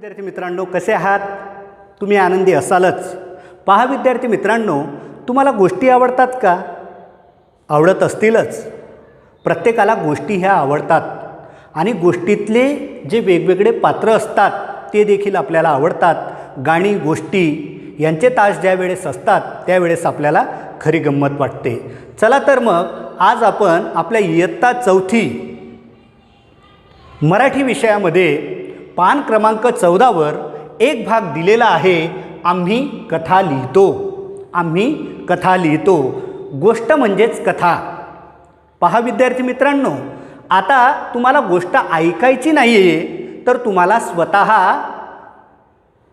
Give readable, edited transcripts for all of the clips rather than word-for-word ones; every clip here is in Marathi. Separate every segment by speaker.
Speaker 1: विद्यार्थी मित्रांनो, कसे आहात तुम्ही? आनंदी असालच. पहा विद्यार्थी मित्रांनो, तुम्हाला गोष्टी आवडतात का? आवडत असतीलच. प्रत्येकाला गोष्टी ह्या आवडतात आणि गोष्टीतले जे वेगवेगळे पात्र असतात ते देखील आपल्याला आवडतात. गाणी गोष्टी यांचे तास ज्या वेळेस असतात त्यावेळेस आपल्याला खरी गंमत वाटते. चला तर मग आज आपण आपल्या इयत्ता 4थी मराठी विषयामध्ये पान क्रमांक 14वर एक भाग दिलेला आहे. आम्ही कथा लिहितो. आम्ही कथा लिहितो. गोष्ट म्हणजेच कथा. पहा विद्यार्थी मित्रांनो, आता तुम्हाला गोष्ट ऐकायची नाही आहे तर तुम्हाला स्वतः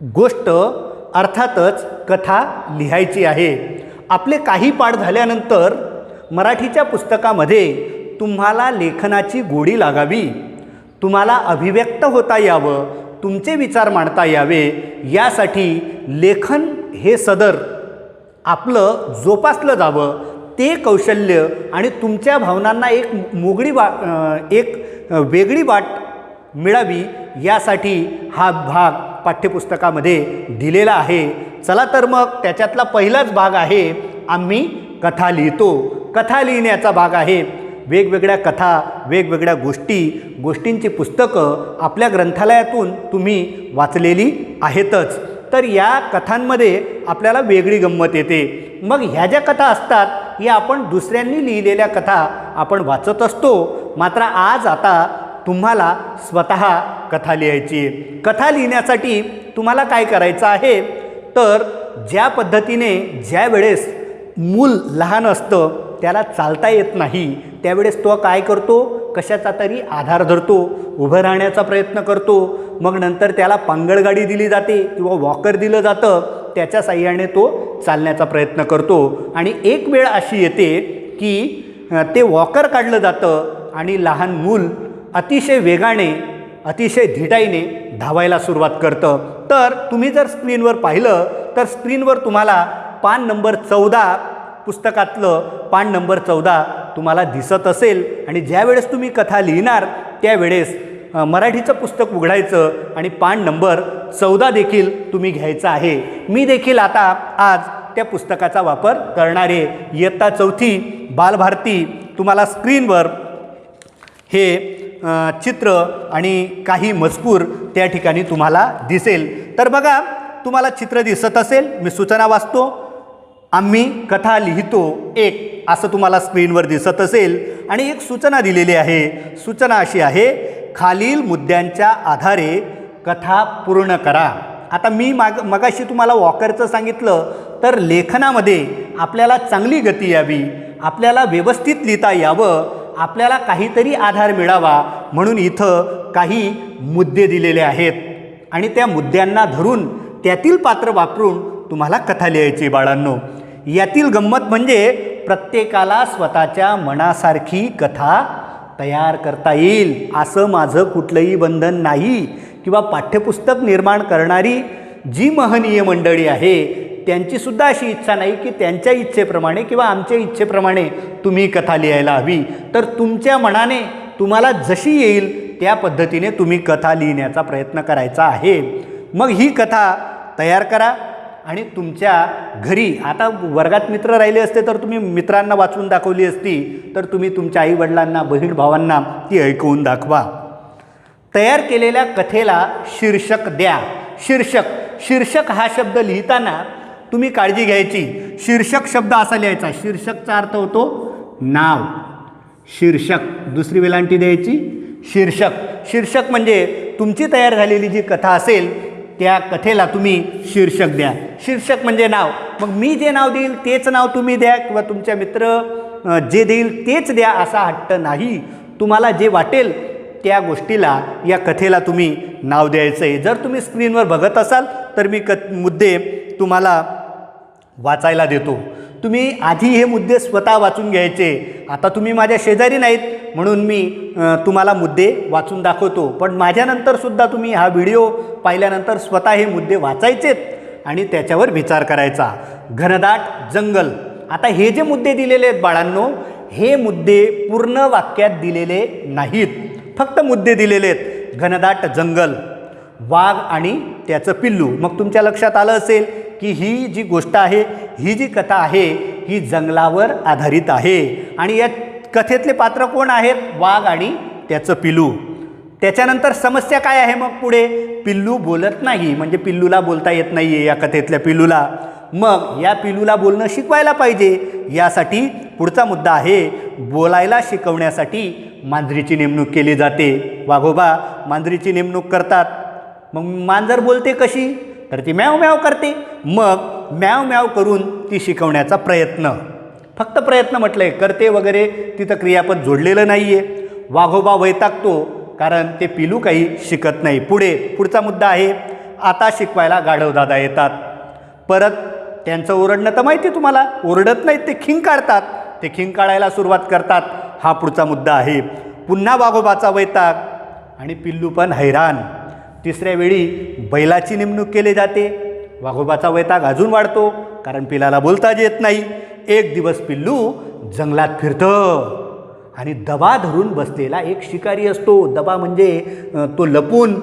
Speaker 1: गोष्ट अर्थातच कथा लिहायची आहे. आपले काही पाठ झाल्यानंतर मराठीच्या पुस्तकामध्ये तुम्हाला लेखनाची गोडी लागावी, तुम्हाला अभिव्यक्त होता यावं, तुमचे विचार मांडता यावे, यासाठी लेखन हे सदर आपलं जोपासलं जावं. ते कौशल्य आणि तुमच्या भावनांना एक वेगळी वाट मिळावी यासाठी हा भाग पाठ्यपुस्तकामध्ये दिलेला आहे. चला तर मग त्याच्यातला पहिलाच भाग आहे आम्ही कथा लिहितो. कथा लिहिण्याचा भाग आहे. वेगवेगळ्या कथा, वेगवेगळ्या गोष्टींची पुस्तकं आपल्या ग्रंथालयातून तुम्ही वाचलेली आहेतच. तर या कथांमध्ये आपल्याला वेगळी गंमत येते. मग ह्या ज्या कथा असतात या आपण दुसऱ्यांनी लिहिलेल्या कथा आपण वाचत असतो. मात्र आता तुम्हाला स्वतः कथा लिहायची आहे. कथा लिहिण्यासाठी तुम्हाला काय करायचं आहे तर ज्या पद्धतीने ज्या वेळेस मूल लहान असतं त्याला चालता येत नाही त्यावेळेस तो काय करतो, कशाचा तरी आधार धरतो, उभं राहण्याचा प्रयत्न करतो. मग नंतर त्याला पांगळगाडी दिली जाते किंवा वॉकर दिलं जातं, त्याच्या साह्याने तो चालण्याचा प्रयत्न करतो. आणि एक वेळ अशी येते की ते वॉकर काढलं जातं आणि लहान मूल अतिशय वेगाने, अतिशय धिटाईने धावायला सुरुवात करतं. तर तुम्ही जर स्क्रीनवर पाहिलं तर स्क्रीनवर तुम्हाला पान नंबर 14 पुस्तकातलं पान नंबर 14 तुम्हाला दिसत असेल. आणि ज्या वेळेस तुम्ही कथा लिहिणार त्यावेळेस मराठीचं पुस्तक उघडायचं आणि पान नंबर 14 देखील तुम्ही घ्यायचा आहे. मी देखील आता आज त्या पुस्तकाचा वापर करणार आहे. इयत्ता 4थी बालभारती तुम्हाला स्क्रीनवर हे चित्र आणि काही मजकूर त्या ठिकाणी तुम्हाला दिसेल. तर बघा, तुम्हाला चित्र दिसत असेल. मी सूचना वाचतो. आम्ही कथा लिहितो एक असं तुम्हाला स्क्रीनवर दिसत असेल. आणि एक सूचना दिलेली आहे. सूचना अशी आहे, खालील मुद्द्यांच्या आधारे कथा पूर्ण करा. आता मी मगाशी तुम्हाला वॉकरचं सांगितलं तर लेखनामध्ये आपल्याला चांगली गती यावी, आपल्याला व्यवस्थित लिहिता यावं, आपल्याला काहीतरी आधार मिळावा म्हणून इथं काही मुद्दे दिलेले आहेत आणि त्या मुद्द्यांना धरून त्यातील पात्र वापरून तुम्हाला कथा लिहायची. बाळांनो, यातील गंमत म्हणजे प्रत्येकाला स्वतःच्या मनासारखी कथा तयार करता येईल असं माझं कुठलंही बंधन नाही. किंवा पाठ्यपुस्तक निर्माण करणारी जी महनीय मंडळी आहे त्यांचीसुद्धा अशी इच्छा नाही की त्यांच्या इच्छेप्रमाणे किंवा आमच्या इच्छेप्रमाणे तुम्ही कथा लिहायला हवी. तर तुमच्या मनाने तुम्हाला जशी येईल त्या पद्धतीने तुम्ही कथा लिहिण्याचा प्रयत्न करायचा आहे. मग ही कथा तयार करा आणि तुमच्या घरी, आता वर्गात मित्र राहिले असते तर तुम्ही मित्रांना वाचून दाखवली असती, तर तुम्ही तुमच्या आईवडिलांना, बहीण भावांना ती ऐकवून दाखवा. तयार केलेल्या कथेला शीर्षक द्या. शीर्षक हा शब्द लिहिताना तुम्ही काळजी घ्यायची. शीर्षक शब्द असा लिहायचा. शीर्षकचा अर्थ होतो नाव. शीर्षक, दुसरी वेलांटी द्यायची शीर्षक म्हणजे तुमची तयार झालेली जी कथा असेल त्या कथेला तुम्ही शीर्षक द्या. शीर्षक म्हणजे नाव. मग मी जे नाव देईल तेच नाव तुम्ही द्या किंवा तुमच्या मित्र जे देईल तेच द्या असा हट्ट नाही. तुम्हाला जे वाटेल त्या गोष्टीला, या कथेला तुम्ही नाव द्यायचं आहे. जर तुम्ही स्क्रीनवर बघत असाल तर मी मुद्दे तुम्हाला वाचायला देतो. तुम्ही आधी हे मुद्दे स्वतः वाचून घ्यायचे. आता तुम्ही माझ्या शेजारी नाहीत म्हणून मी तुम्हाला मुद्दे वाचून दाखवतो, पण माझ्यानंतरसुद्धा तुम्ही हा व्हिडिओ पाहिल्यानंतर स्वतः हे मुद्दे वाचायचेत आणि त्याच्यावर विचार करायचा. घनदाट जंगल. आता हे जे मुद्दे दिलेले आहेत बाळांनो, हे मुद्दे पूर्ण वाक्यात दिलेले नाहीत, फक्त मुद्दे दिलेले आहेत. घनदाट जंगल, वाघ आणि त्याचं पिल्लू. मग तुमच्या लक्षात आलं असेल की ही जी गोष्ट आहे, ही जी कथा आहे, ही जंगलावर आधारित आहे. आणि या कथेतले पात्र कोण आहेत? वाघ आणि त्याचं पिल्लू. त्याच्यानंतर समस्या काय आहे मग पुढे? पिल्लू बोलत नाही, म्हणजे पिल्लूला बोलता येत नाही आहे या कथेतल्या पिल्लूला. मग या पिल्लूला बोलणं शिकवायला पाहिजे. यासाठी पुढचा मुद्दा आहे, बोलायला शिकवण्यासाठी मांजरीची नेमणूक केली जाते. वाघोबा मांजरीची नेमणूक करतात. मग मांजर बोलते कशी? तर ती म्याव म्याव करते. मग म्याव म्याव करून ती शिकवण्याचा प्रयत्न, फक्त प्रयत्न म्हटलं आहे, करते वगैरे तिथं क्रियापद जोडलेलं नाही आहे. वाघोबा वैतागतो कारण ते पिलू काही शिकत नाही. पुढचा मुद्दा आहे, आता शिकवायला गाढवदादा येतात. परत त्यांचं ओरडणं तर माहिती तुम्हाला, ओरडत नाहीत, ते खिंग काढतात. ते खिंग काढायला सुरुवात करतात. हा पुढचा मुद्दा आहे. पुन्हा वाघोबाचा वैताग आणि पिल्लू पण हैराण. तिसऱ्या वेळी बैलाची नेमणूक केली जाते. वाघोबाचा वैताग अजून वाढतो कारण पिलाला बोलताच येत नाही. एक दिवस पिल्लू जंगलात फिरतं आणि दबा धरून बसलेला एक शिकारी असतो. दबा म्हणजे तो लपून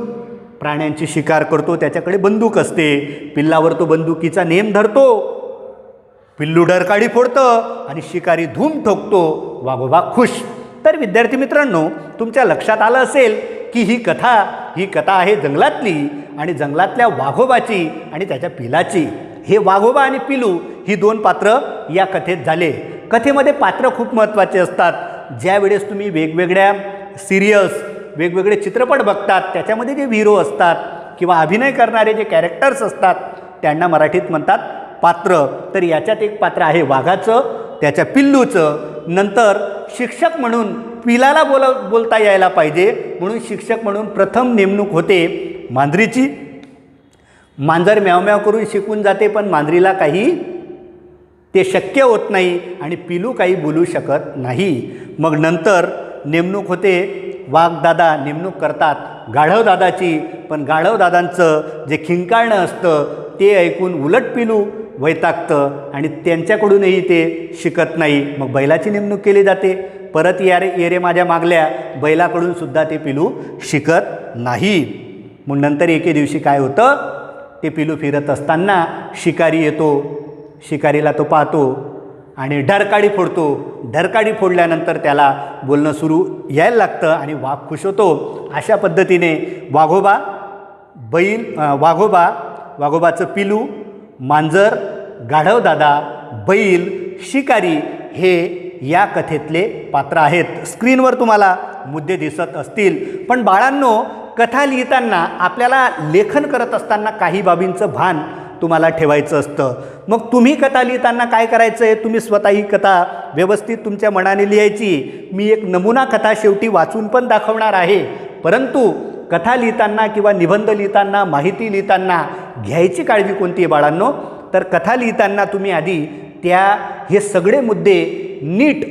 Speaker 1: प्राण्यांची शिकार करतो, त्याच्याकडे बंदूक असते. पिल्लावर तो बंदुकीचा नेम धरतो. पिल्लू डरकाळी फोडतं आणि शिकारी धूम ठोकतो. वाघोबा खुश. तर विद्यार्थी मित्रांनो, तुमच्या लक्षात आलं असेल की ही कथा आहे जंगलातली आणि जंगलातल्या वाघोबाची आणि त्याच्या पिलाची. हे वाघोबा आणि पिलू ही दोन पात्र या कथेत झाले. कथेमध्ये पात्र खूप महत्त्वाचे असतात. ज्या वेळेस तुम्ही वेगवेगळ्या सिरियल्स, वेगवेगळे चित्रपट बघतात, त्याच्यामध्ये जे हिरो असतात किंवा अभिनय करणारे जे कॅरेक्टर्स असतात त्यांना मराठीत म्हणतात पात्र. तर याच्यात एक पात्र आहे वाघाचं, त्याच्या पिल्लूचं. नंतर शिक्षक म्हणून पिलाला बोलता यायला पाहिजे म्हणून शिक्षक म्हणून प्रथम नेमणूक होते मांजरीची. मांजर म्याव म्याव करून शिकून जाते, पण मांजरीला काही ते शक्य होत नाही आणि पिलू काही बोलू शकत नाही. मग नंतर नेमणूक होते, वाघदादा नेमणूक करतात गाढवदादाची, पण गाढवदादांचं जे खिंकाळणं असतं ते ऐकून उलट पिलू वैतागतं आणि त्यांच्याकडूनही ते शिकत नाही. मग बैलाची नेमणूक केली जाते. परत ये रे माझ्या मागल्या बैलाकडून सुद्धा ते पिलू शिकत नाही. मग नंतर एके दिवशी काय होतं, ते पिलू फिरत असताना शिकारी येतो. शिकारीला तो पाहतो आणि डरकाळी फोडतो. डरकाळी फोडल्यानंतर त्याला बोलणं सुरू यायला लागतं आणि वाघ खुश होतो. अशा पद्धतीने वाघोबाचं पिलू, मांजर, गाढवदादा, बैल, शिकारी हे या कथेतले पात्र आहेत. स्क्रीनवर तुम्हाला मुद्दे दिसत असतील. पण बाळांनो, कथा लिहिताना आपल्याला लेखन करत असताना काही बाबींचं भान तुम्हाला ठेवायचं असतं. मग तुम्ही कथा लिहिताना काय करायचं आहे, तुम्ही स्वतः ही कथा व्यवस्थित तुमच्या मनाने लिहायची. मी एक नमुना कथा शेवटी वाचून पण दाखवणार आहे. परंतु कथा लिहिताना किंवा निबंध लिहिताना, माहिती लिहिताना घ्यायची काळजी कोणती आहे बाळांनो, तर कथा लिहिताना तुम्ही आधी हे सगळे मुद्दे नीट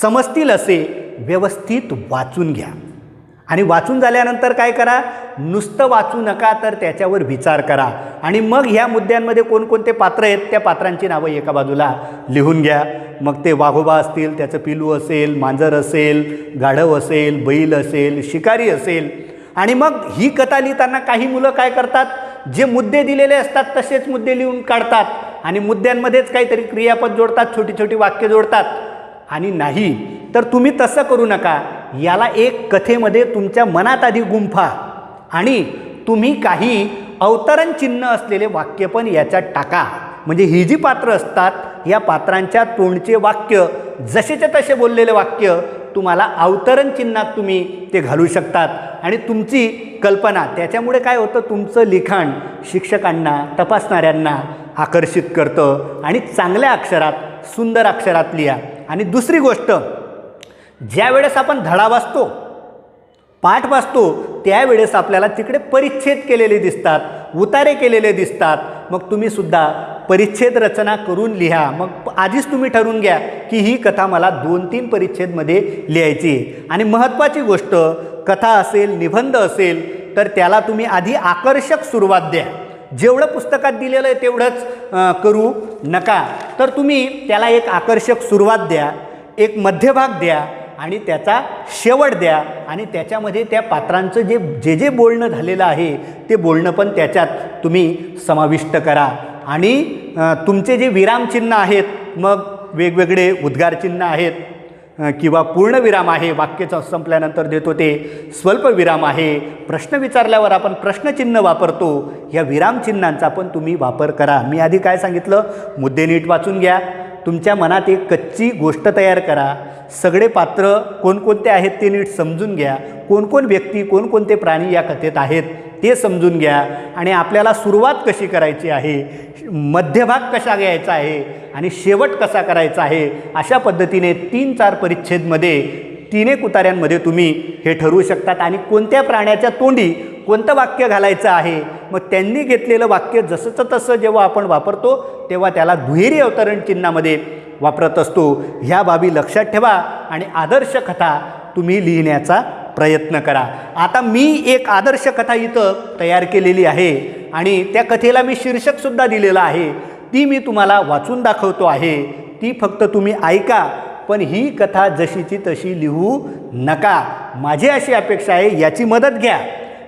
Speaker 1: समजतील असे व्यवस्थित वाचून घ्या. आणि वाचून झाल्यानंतर काय करा, नुसतं वाचू नका, तर त्याच्यावर विचार करा. आणि मग ह्या मुद्द्यांमध्ये कोणकोणते पात्र आहेत त्या पात्रांची नावं एका बाजूला लिहून घ्या. मग ते वाघोबा असतील, त्याचं पिलू असेल, मांजर असेल, गाढव असेल, बैल असेल, शिकारी असेल. आणि मग ही कथा लिहिताना काही मुलं काय करतात, जे मुद्दे दिलेले असतात तसेच मुद्दे लिहून काढतात आणि मुद्द्यांमध्येच काहीतरी क्रियापद जोडतात, छोटी छोटी वाक्य जोडतात. आणि नाही, तर तुम्ही तसं करू नका. याला एक कथेमध्ये तुमच्या मनात आधी गुंफा आणि तुम्ही काही अवतरण चिन्ह असलेले वाक्य पण याच्यात टाका. म्हणजे ही जी पात्र असतात या पात्रांच्या तोंडचे वाक्य, जसेच्या तसे बोललेले वाक्य तुम्हाला अवतरण चिन्हात तुम्ही ते घालू शकतात. आणि तुमची कल्पना, त्याच्यामुळे काय होतं, तुमचं लिखाण शिक्षकांना, तपासणाऱ्यांना आकर्षित करतं. आणि चांगल्या अक्षरात, सुंदर अक्षरात लिहा. आणि दुसरी गोष्ट, ज्या वेळेस आपण धडा वाचतो, पाठ वाचतो, त्यावेळेस आपल्याला तिकडे परिच्छेद केलेले दिसतात, उतारे केलेले दिसतात. मग तुम्ही सुद्धा परिच्छेद रचना करून लिहा. मग आधीच तुम्ही ठरवून घ्या की ही कथा मला 2-3 परिच्छेदमध्ये लिहायची. आणि महत्त्वाची गोष्ट, कथा असेल, निबंध असेल, तर त्याला तुम्ही आधी आकर्षक सुरुवात द्या. जेवढं पुस्तकात दिलेलं आहे तेवढंच करू नका. तर तुम्ही त्याला एक आकर्षक सुरुवात द्या, एक मध्यभाग द्या आणि त्याचा शेवट द्या आणि त्याच्यामध्ये त्या पात्रांचं जे जे बोलणं झालेलं आहे ते बोलणं पण त्याच्यात तुम्ही समाविष्ट करा. आणि तुमचे जे विरामचिन्ह आहेत, मग वेगवेगळे उद्गारचिन्ह आहेत किंवा पूर्णविराम आहे, वाक्याचं संपल्यानंतर देतो ते स्वल्पविराम आहे, प्रश्न विचारल्यावर आपण प्रश्नचिन्ह वापरतो, या विरामचिन्हांचा पण तुम्ही वापर करा. मी आधी काय सांगितलं, मुद्दे नीट वाचून घ्या, तुमच्या मनात एक कच्ची गोष्ट तयार करा, सगळे पात्र कोणकोणते आहेत ते नीट समजून घ्या, कोणकोण व्यक्ती कोणकोणते प्राणी या कथेत आहेत ते समजून घ्या आणि आपल्याला सुरुवात कशी करायची आहे, मध्यभाग कसा घ्यायचा आहे आणि शेवट कसा करायचा आहे, अशा पद्धतीने 3-4 परिच्छेदमध्ये 3 उतार्यांमध्ये तुम्ही हे ठरवू शकतात. आणि कोणत्या प्राण्याच्या तोंडी कोणतं वाक्य घालायचं आहे, मग त्यांनी घेतलेलं वाक्य जसंचं तसं जेव्हा आपण वापरतो तेव्हा त्याला दुहेरी अवतरण चिन्हामध्ये वापरत असतो. ह्या बाबी लक्षात ठेवा आणि आदर्श कथा तुम्ही लिहिण्याचा प्रयत्न करा. आता मी एक आदर्श कथा इथं तयार केलेली आहे आणि त्या कथेला मी शीर्षकसुद्धा दिलेलं आहे, ती मी तुम्हाला वाचून दाखवतो आहे, ती फक्त तुम्ही ऐका, पण ही कथा जशीची तशी लिहू नका. माझी अशी अपेक्षा आहे याची मदत घ्या.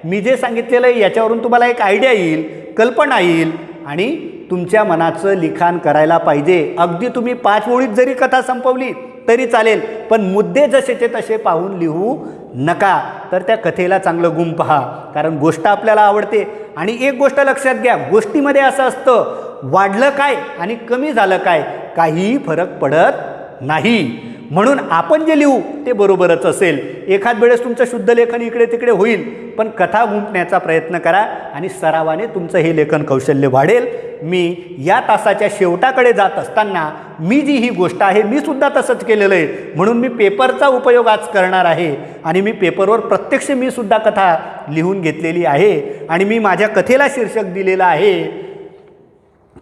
Speaker 1: मी जे सांगितलेलं आहे याच्यावरून तुम्हाला एक आयडिया येईल, कल्पना येईल आणि तुमच्या मनाचं लिखाण करायला पाहिजे. अगदी तुम्ही 5 ओळीत जरी कथा संपवली तरी चालेल, पण मुद्दे जसेचे तसे पाहून लिहू नका. तर त्या कथेला चांगलं गुण पहा, कारण गोष्ट आपल्याला आवडते. आणि एक गोष्ट लक्षात घ्या, गोष्टीमध्ये असं असतं, वाढलं काय आणि कमी झालं काय काहीही फरक पडत नाही. म्हणून आपण जे लिहू ते बरोबरच असेल. एखाद वेळेस तुमचं शुद्ध लेखन इकडे तिकडे होईल, पण कथा गुंफण्याचा प्रयत्न करा आणि सरावाने तुमचं हे लेखन कौशल्य वाढेल. मी या तासाच्या शेवटाकडे जात असताना मी जी ही गोष्ट आहे मी सुद्धा तसंच केलेलं आहे, म्हणून मी पेपरचा उपयोग आज करणार आहे आणि मी पेपरवर प्रत्यक्ष मी सुद्धा कथा लिहून घेतलेली आहे. आणि मी माझ्या कथेला शीर्षक दिलेलं आहे,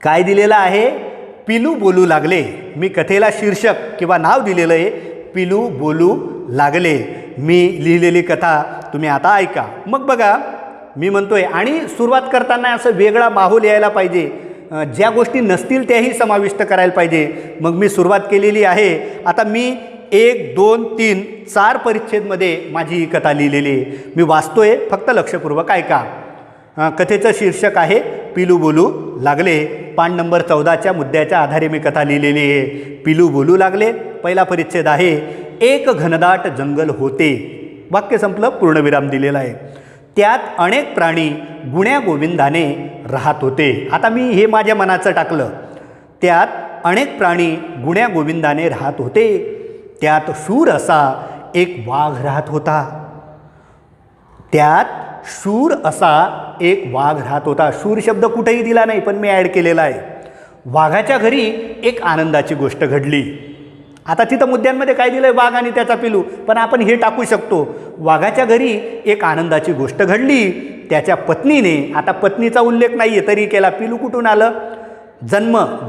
Speaker 1: काय दिलेलं आहे, पिलू बोलू लागले. मी कथेला शीर्षक किंवा नाव दिलेलं आहे पिलू बोलू लागले. मी लिहिलेली कथा तुम्ही आता ऐका. मग बघा, मी म्हणतोय आणि सुरुवात करताना असं वेगळा माहोल यायला पाहिजे, ज्या गोष्टी नसतील त्याही समाविष्ट करायला पाहिजे. मग मी सुरुवात केलेली आहे. आता मी 1, 2, 3, 4 परिच्छेदमध्ये माझी ही कथा लिहिलेली आहे. मी वाचतोय, फक्त लक्षपूर्वक ऐका. कथेचं शीर्षक आहे पिलू बोलू लागले. पान नंबर 14च्या मुद्द्याच्या आधारे मी कथा लिहिलेली आहे. पिलू बोलू लागले. पहिला परिच्छेद आहे, एक घनदाट जंगल होते. वाक्य संपलं, पूर्णविराम दिलेला आहे. त्यात अनेक प्राणी गुण्या गोविंदाने राहत होते. आता मी हे माझ्या मनाचं टाकलं. त्यात अनेक प्राणी गुण्या गोविंदाने राहत होते. त्यात शूर असा एक वाघ राहत होता. त्यात शूर असा एक वाघ राहत होता. शूर शब्द कुठेही दिला नाही, पण मी ॲड केलेला आहे. वाघाच्या घरी एक आनंदाची गोष्ट घडली. आता तिथं मुद्द्यांमध्ये काय दिलं आहे, वाघ आणि त्याचा पिलू, पण आपण हे टाकू शकतो, वाघाच्या घरी एक आनंदाची गोष्ट घडली. त्याच्या पत्नीने, आता पत्नीचा उल्लेख नाही आहे तरी केला, पिलू कुठून आलं,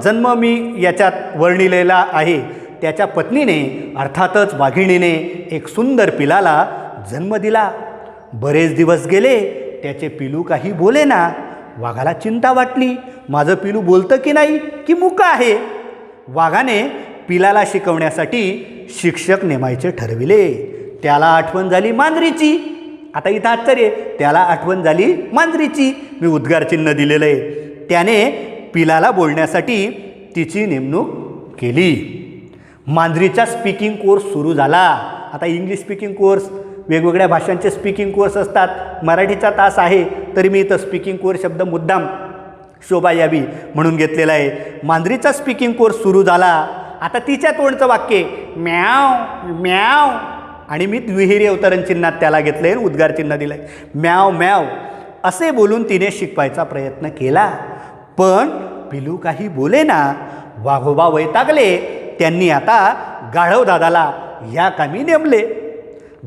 Speaker 1: जन्म मी याच्यात वर्णिलेला आहे. त्याच्या पत्नीने अर्थातच वाघिणीने एक सुंदर पिलाला जन्म दिला. बरेच दिवस गेले, त्याचे पिलू काही बोलेना. वाघाला चिंता वाटली, माझं पिलू बोलतं की नाही की मुका आहे. वाघाने पिलाला शिकवण्यासाठी शिक्षक नेमायचे ठरविले. त्याला आठवण झाली मांजरीची. आता इथं आश्चर्य, त्याला आठवण झाली मांजरीची. मी उद्गारचिन्ह दिलेलं आहे. त्याने पिलाला बोलण्यासाठी तिची नेमणूक केली. मांजरीचा स्पीकिंग कोर्स सुरू झाला. आता इंग्लिश स्पीकिंग कोर्स, वेगवेगळ्या भाषांचे स्पीकिंग कोर्स असतात. मराठीचा तास आहे तरी मी इथं स्पीकिंग कोर्स शब्द मुद्दाम शोभा यावी म्हणून घेतलेला आहे. मांजरीचा स्पीकिंग कोर्स सुरू झाला. आता तिच्या तोंडचं वाक्य म्याव म्याव, आणि मी दुहेरी अवतरण चिन्हात त्याला घेतलं आहे, उद्गार चिन्ह दिलं आहे. म्याव म्याव असे बोलून तिने शिकवायचा प्रयत्न केला, पण पिलू काही बोलेना. वाघोबा वैतागले. त्यांनी आता गाढवदादाला ह्या कामी नेमले.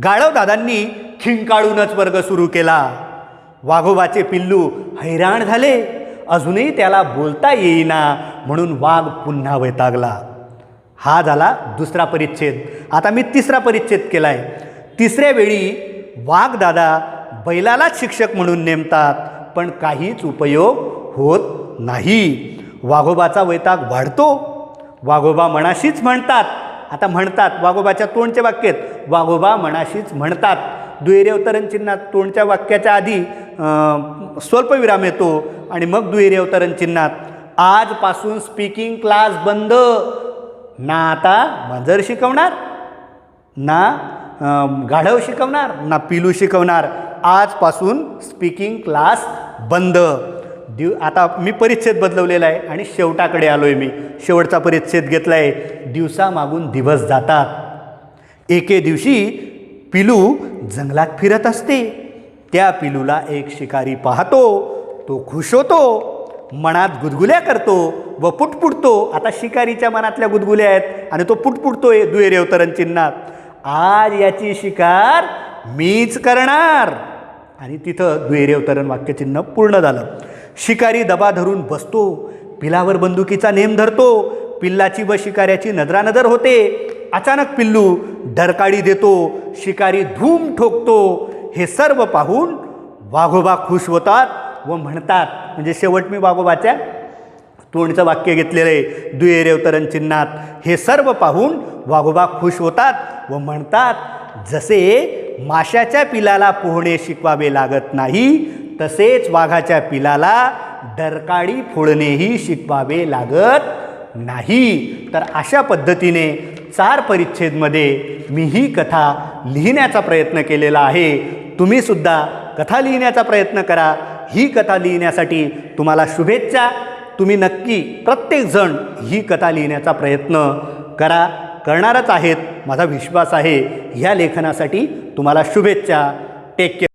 Speaker 1: गाढवदादांनी खिंकाळूनच वर्ग सुरू केला. वाघोबाचे पिल्लू हैराण झाले. अजूनही त्याला बोलता येईना, म्हणून वाघ पुन्हा वैतागला. हा झाला दुसरा परिच्छेद. आता मी तिसरा परिच्छेद केला आहे. तिसऱ्या वेळी वाघदादा बैलालाच शिक्षक म्हणून नेमतात, पण काहीच उपयोग होत नाही. वाघोबाचा वैताग वाढतो. वाघोबा मनाशीच म्हणतात. आता म्हणतात, वाघोबाच्या तोंडचे वाक्य आहेत, वाघोबा मनाशीच म्हणतात. दुहेरी अवतरण चिन्हात तोंडच्या वाक्याच्या आधी स्वल्पविराम येतो आणि मग दुहेरी अवतरण चिन्हात आजपासून स्पीकिंग क्लास बंद. ना आता मंजर शिकवणार, ना गाढव शिकवणार, ना पिलू शिकवणार. आजपासून स्पीकिंग क्लास बंद. आता मी परिच्छेद बदलवलेला आहे आणि शेवटाकडे आलो आहे. मी शेवटचा परिच्छेद घेतला आहे. दिवसामागून दिवस जातात. एके दिवशी पिलू जंगलात फिरत असते. त्या पिलूला एक शिकारी पाहतो. तो खुश होतो, मनात गुदगुल्या करतो व पुटपुटतो. आता शिकारीच्या मनातल्या गुदगुल्या आहेत आणि तो पुटपुटतोय दुहेरी अवतरण चिन्हात, आज याची शिकार मीच करणार. आणि तिथं दुहेरी अवतरण वाक्यचिन्ह पूर्ण झालं. शिकारी दबा धरून बसतो. पिलावर बंदुकीचा नेम धरतो. पिल्लाची व शिकाऱ्याची नजरानजर होते. अचानक पिल्लू डरकाळी देतो. शिकारी धूम ठोकतो. हे सर्व पाहून वाघोबा खुश होतात व म्हणतात, म्हणजे शेवट मी वाघोबाच्या तोंडचं वाक्य घेतलेलं आहे दुहेरी अवतरण चिन्हात. हे सर्व पाहून वाघोबा खुश होतात व म्हणतात, जसे माशाच्या पिलाला पोहणे शिकवावे लागत नाही, तसेच वाघाच्या पिलाला डरकाळी फोडणेही शिकवावे लागत नाही. तर अशा पद्धतीने 4 परिच्छेदमध्ये मी ही कथा लिहिण्याचा प्रयत्न केलेला आहे. तुम्हीसुद्धा कथा लिहिण्याचा प्रयत्न करा. ही कथा लिहिण्यासाठी तुम्हाला शुभेच्छा. तुम्ही नक्की प्रत्येकजण ही कथा लिहिण्याचा प्रयत्न करणारच आहेत, माझा विश्वास आहे. ह्या लेखनासाठी तुम्हाला शुभेच्छा. Take care.